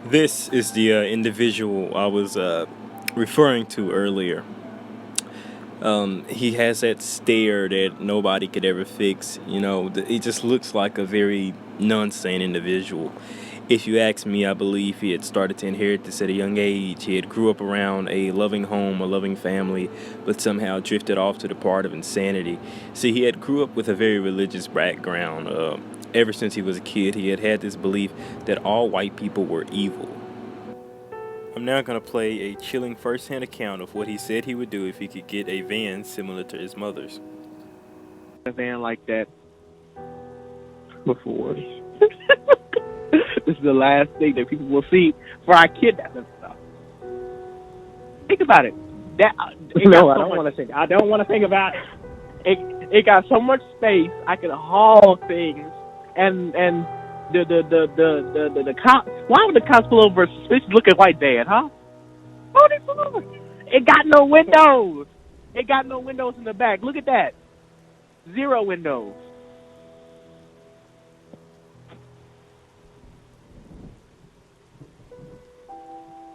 This is the individual I was referring to earlier. He has that stare that nobody could ever fix. It just looks like a very non-sane individual. If you ask me, I believe he had started to inherit this at a young age. He had grew up around a loving home, a loving family, but somehow drifted off to the part of insanity. See, he had grew up with a very religious background. Ever since he was a kid, he had had this belief that all white people were evil. I'm now going to play a chilling first-hand account of what he said he would do if he could get a van similar to his mother's. A van like that before. This is the last thing that people will see for our kidnapping stuff. Think about it. No, I don't want to think. I don't want to think about it. It got so much space. I could haul things, and the cops. Why would the cops pull over a suspicious looking white van, huh? Why would they pull over? It got no windows. It got no windows in the back. Look at that. 0 windows.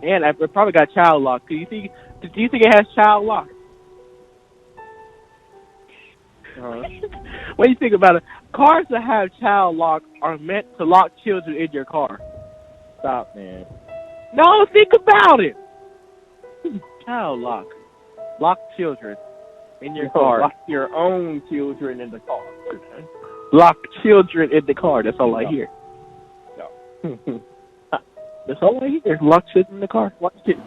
And it probably got child lock. Do you think it has child lock? What do you think about it? Cars that have child lock are meant to lock children in your car. Stop, man. No, think about it. Child lock. Lock children in your car. Lock your own children in the car. Lock children in the car. That's all I hear. No. That's all I hear. Lock children in the car. Lock kids.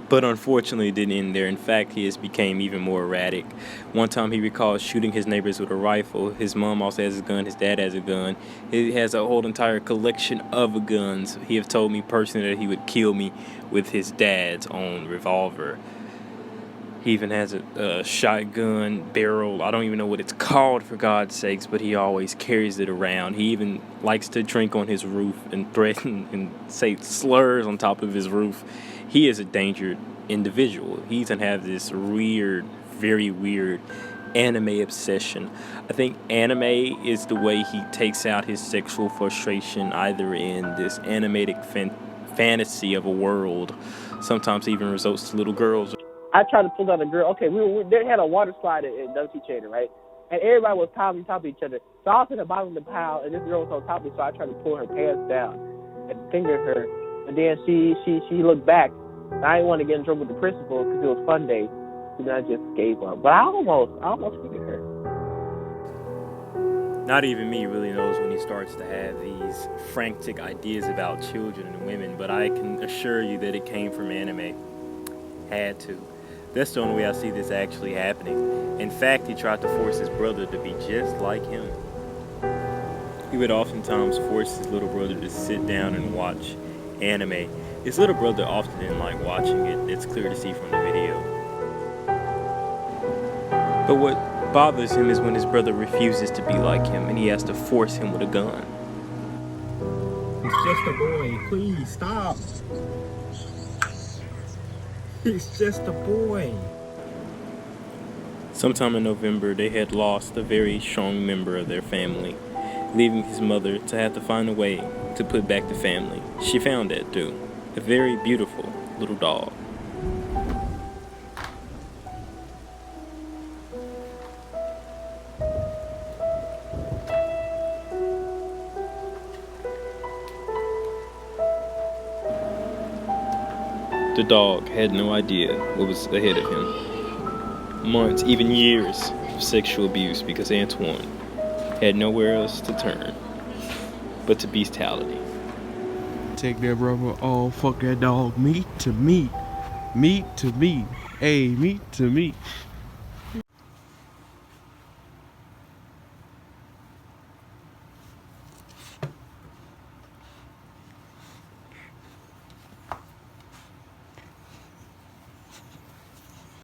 But unfortunately, it didn't end there. In fact, he has became even more erratic. One time he recalls shooting his neighbors with a rifle. His mom also has a gun. His dad has a gun. He has a whole entire collection of guns. He has told me personally that he would kill me with his dad's own revolver. He even has a shotgun barrel. I don't even know what it's called, for God's sakes, but he always carries it around. He even likes to drink on his roof and threaten and say slurs on top of his roof. He is a dangerous individual. He even has this weird, very weird anime obsession. I think anime is the way he takes out his sexual frustration, either in this animated fantasy of a world. Sometimes even results to little girls. I tried to pull down a girl. Okay, they had a water slide at WT Trader, right? And everybody was piling on top of each other. So I was at the bottom of the pile, and this girl was on top of me, so I tried to pull her pants down and finger her. And then she looked back. I didn't want to get in trouble with the principal because it was fun day. So then I just gave up. But I almost fingered her. Not even me really knows when he starts to have these frantic ideas about children and women, but I can assure you that it came from anime. Had to. That's the only way I see this actually happening. In fact, he tried to force his brother to be just like him. He would oftentimes force his little brother to sit down and watch anime. His little brother often didn't like watching it. It's clear to see from the video. But what bothers him is when his brother refuses to be like him and he has to force him with a gun. It's just a boy. Please stop. He's just a boy. Sometime in November, they had lost a very strong member of their family, leaving his mother to have to find a way to put back the family. She found that too. A very beautiful little dog. The dog had no idea what was ahead of him. Months, even years of sexual abuse because Antwione had nowhere else to turn but to bestiality. Take that rubber, oh fuck that dog, meat to meat, meat to meat, hey, meat to meat.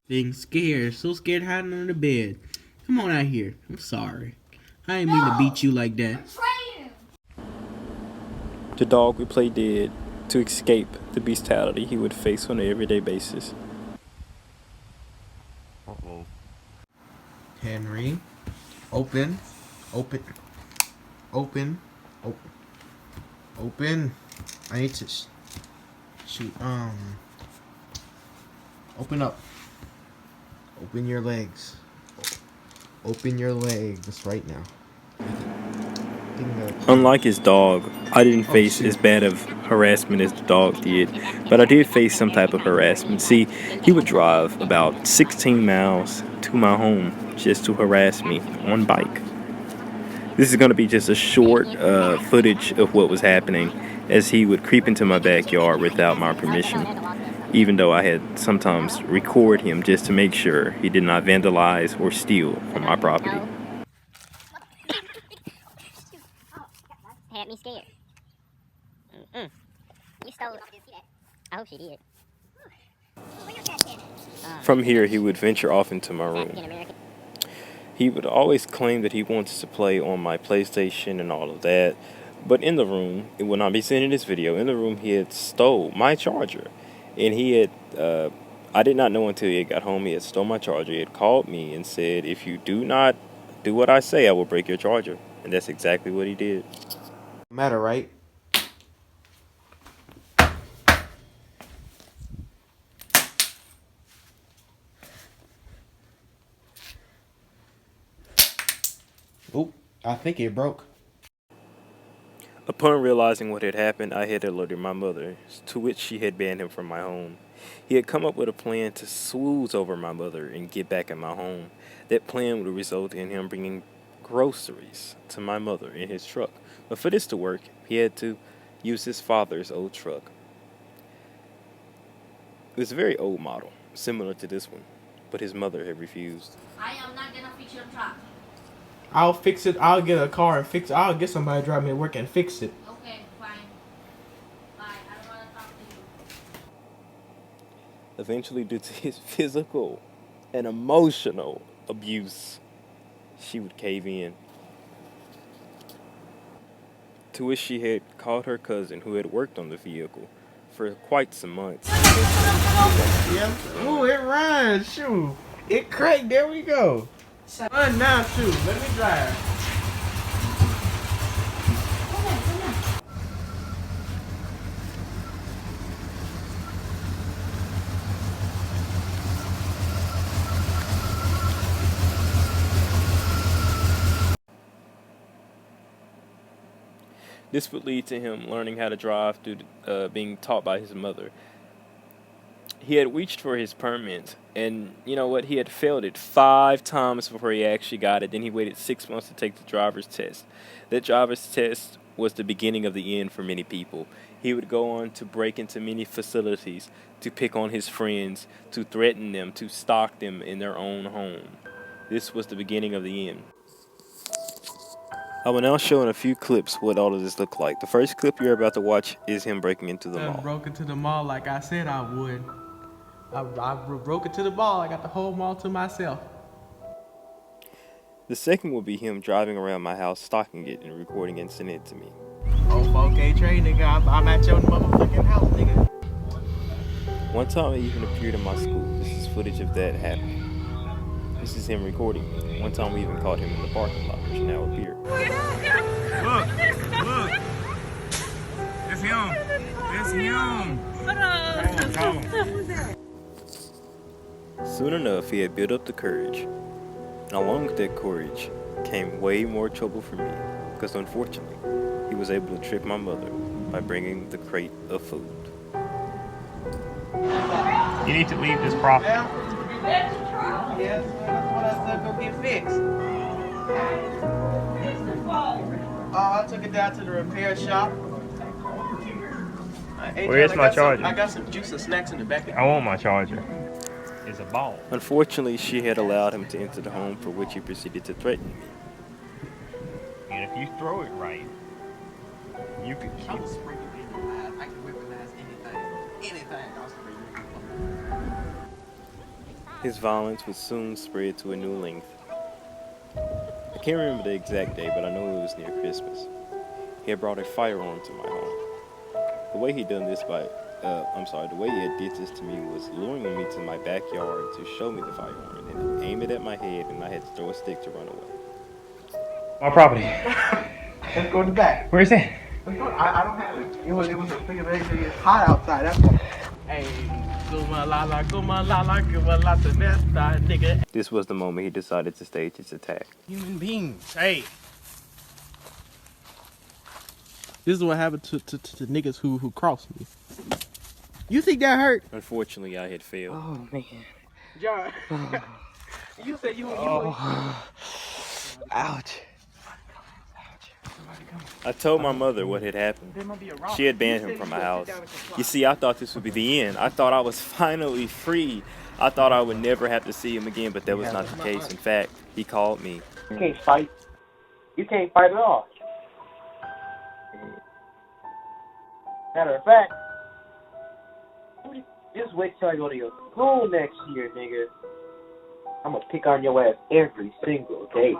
Being scared, so scared hiding under the bed. Come on out here. I'm sorry. I didn't mean to beat you like that. The dog would play dead to escape the bestiality he would face on an everyday basis. Henry, open, open, open, open, open. I need to. Shoot, open up. Open your legs. Open your legs right now. Unlike his dog, I didn't Oh, face shit. as bad of harassment as the dog did, but I did face some type of harassment. See, he would drive about 16 miles to my home just to harass me on bike. This is going to be just a short footage of what was happening as he would creep into my backyard without my permission, even though I had sometimes record him just to make sure he did not vandalize or steal from my property. Had me scared. You stole it. I hope she did. From here, he would venture off into my room. He would always claim that he wants to play on my PlayStation and all of that, but in the room, it will not be seen in this video, in the room he had stole my charger, and he had, I did not know until he got home, he had stole my charger. He had called me and said, if you do not do what I say, I will break your charger, and that's exactly what he did. Matter, right? Oop, I think it broke. Upon realizing what had happened, I had alerted my mother, to which she had banned him from my home. He had come up with a plan to swooze over my mother and get back at my home. That plan would result in him bringing groceries to my mother in his truck. But for this to work, he had to use his father's old truck. It was a very old model, similar to this one, but his mother had refused. I am not gonna fix your truck. I'll fix it. I'll get a car and fix it. I'll get somebody to drive me to work and fix it. Okay, fine. Bye. I don't wanna talk to you. Eventually, due to his physical and emotional abuse, she would cave in. To which she had called her cousin, who had worked on the vehicle for quite some months. Yeah. Ooh, it runs. Shoot. It cracked. There we go. Run now, shoot. Let me drive. This would lead to him learning how to drive through being taught by his mother. He had reached for his permit, and you know what? He had failed it 5 times before he actually got it. Then he waited 6 months to take the driver's test. That driver's test was the beginning of the end for many people. He would go on to break into many facilities, to pick on his friends, to threaten them, to stalk them in their own home. This was the beginning of the end. I will now show in a few clips what all of this looked like. The first clip you're about to watch is him breaking into the mall. I broke into the mall like I said I would. I broke into the mall. I got the whole mall to myself. The second will be him driving around my house, stalking it, and recording and sending it to me. Oh, 4K train, nigga. I'm at your motherfucking house, nigga. One time I even appeared in my school. This is footage of that happening. This is him recording me. One time we even caught him in the parking lot, which now appeared. Look. It's him. It's him. Soon enough, he had built up the courage. And along with that courage came way more trouble for me, because unfortunately, he was able to trick my mother by bringing the crate of food. You need to leave this property. Yes, that's what I said, go get fixed. I took it down to the repair shop. Where's my charger? I got some juice and snacks in the back. I want my charger. It's a ball. Unfortunately, she had allowed him to enter the home, for which he proceeded to threaten me. And if you throw it right, you could kill it. I can weaponize anything. I'll spray you. His violence would soon spread to a new length. I can't remember the exact day, but I know it was near Christmas. He had brought a firearm to my home. The way he had did this to me was luring me to my backyard to show me the firearm and then aim it at my head, and I had to throw a stick to run away. My property. Let's go in the back. Where is it? I don't have it. It was a thing of everything. It's hot outside. That's why. Hey, kuma la la, the nesta, nigga. This was the moment he decided to stage his attack. Human beings, hey. This is what happened to niggas who crossed me. You think that hurt? Unfortunately, I had failed. Oh man, John. You said you. Ouch. I told my mother what had happened. She had banned him from my house. You see, I thought this would be the end. I thought I was finally free. I thought I would never have to see him again, but that was not the case. In fact, he called me. You can't fight. You can't fight at all. Matter of fact, just wait till I go to your school next year, nigga. I'm gonna pick on your ass every single day.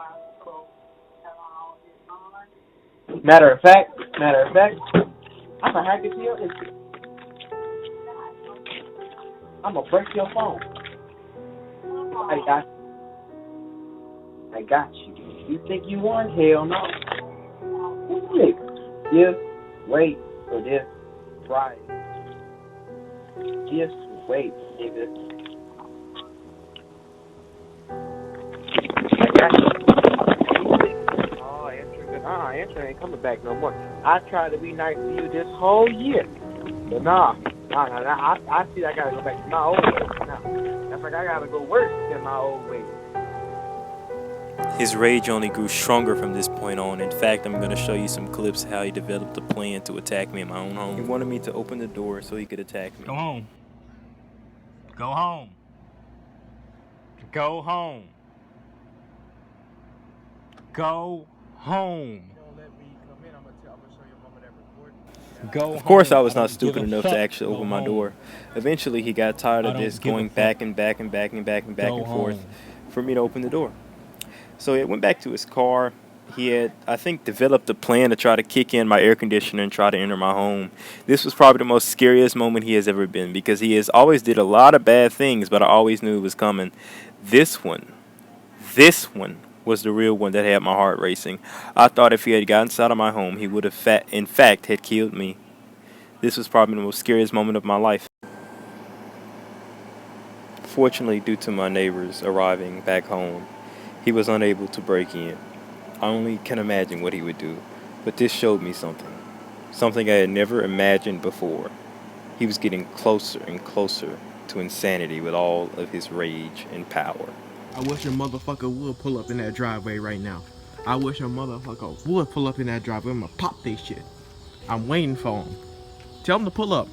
Matter of fact, I'm gonna hack into your Instagram. I'm gonna break your phone. I got you. You think you won? Hell no. Just wait for this Friday. Just wait, nigga. I got you. Answer ain't coming back no more. I tried to be nice to you this whole year. But nah. I see I gotta go back to my old ways now. That's like I gotta go worse than my old ways. His rage only grew stronger from this point on. In fact, I'm going to show you some clips of how he developed a plan to attack me in my own home. He wanted me to open the door so he could attack me. Go home. Go home. Go home. Go home. Go Of course, home. I was not stupid enough to actually open my door. Eventually, he got tired of this going back and forth for me to open the door. So he went back to his car. He had, I think, developed a plan to try to kick in my air conditioner and try to enter my home. This was probably the most scariest moment he has ever been because he has always did a lot of bad things, but I always knew it was coming. This one was the real one that had my heart racing. I thought if he had gotten inside of my home, he would have, in fact, had killed me. This was probably the most scariest moment of my life. Fortunately, due to my neighbors arriving back home, he was unable to break in. I only can imagine what he would do, but this showed me something I had never imagined before. He was getting closer and closer to insanity with all of his rage and power. I wish a motherfucker would pull up in that driveway right now. I wish a motherfucker would pull up in that driveway. I'm gonna pop this shit. I'm waiting for him. Tell him to pull up.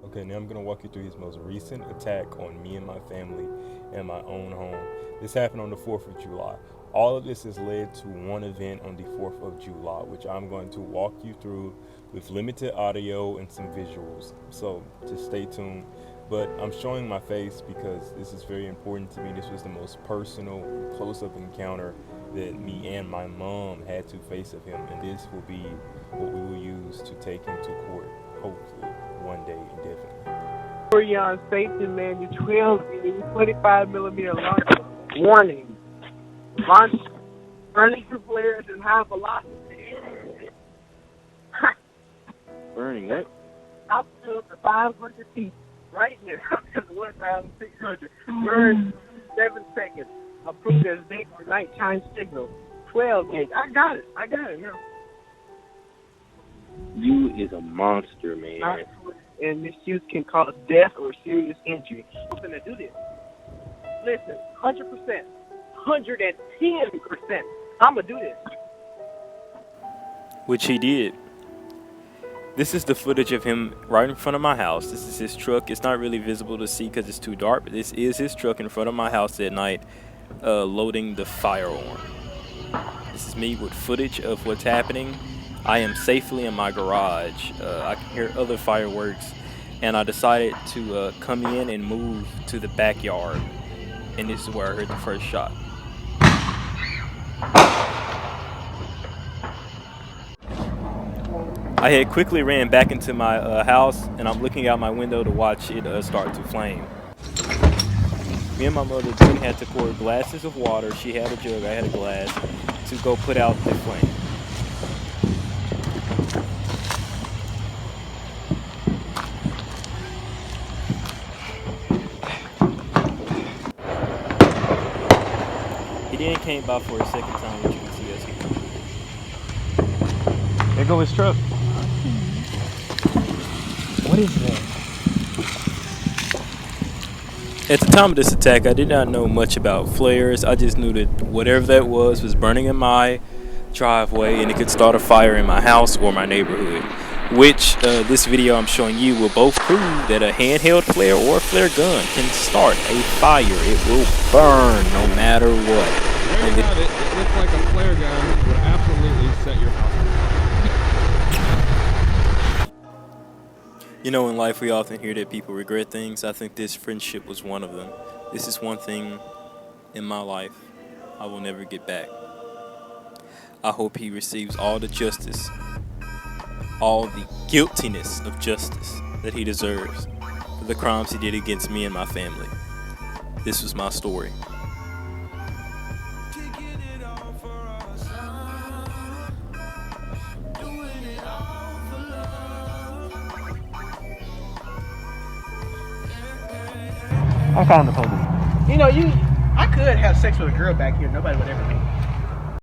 Okay, now I'm going to walk you through his most recent attack on me and my family and my own home. This happened on the 4th of July. All of this has led to one event on the 4th of July, which I'm going to walk you through with limited audio and some visuals. So just stay tuned. But I'm showing my face because this is very important to me. This was the most personal, close-up encounter that me and my mom had to face of him. And this will be what we will use to take him to court, hopefully, one day indefinitely. For your safety, man, you 12 25 millimeter launch. Warning. Launch burning flares and high velocity. Burning it? Up to 500 feet. Right here. 1,600. Burn 7 seconds. Approved as day or nighttime signal. 12 gauge. I got it now. You is a monster, man. And misuse can cause death or serious injury. I'm gonna do this. Listen, 100%, 110%. I'm gonna do this. Which he did. This is the footage of him right in front of my house. This is his truck. It's not really visible to see because it's too dark, but this is his truck in front of my house at night, loading the firearm. This is me with footage of what's happening. I am safely in my garage. I can hear other fireworks, and I decided to come in and move to the backyard, and this is where I heard the first shot. I had quickly ran back into my house, and I'm looking out my window to watch it start to flame. Me and my mother then had to pour glasses of water. She had a jug, I had a glass, to go put out the flame. again came by for a second time, which you can see us here. There go his truck. What is that? At the time of this attack, I did not know much about flares. I just knew that whatever that was burning in my driveway, and it could start a fire in my house or my neighborhood. Which this video I'm showing you will both prove that a handheld flare or a flare gun can start a fire. It will burn no matter what. There you have it. It looks like a flare gun would absolutely set your house on fire. You know, in life we often hear that people regret things. I think this friendship was one of them. This is one thing in my life I will never get back. I hope he receives all the justice, all the guiltiness of justice that he deserves for the crimes he did against me and my family. This was my story. I found the police. You know, I could have sex with a girl back here. Nobody would ever think.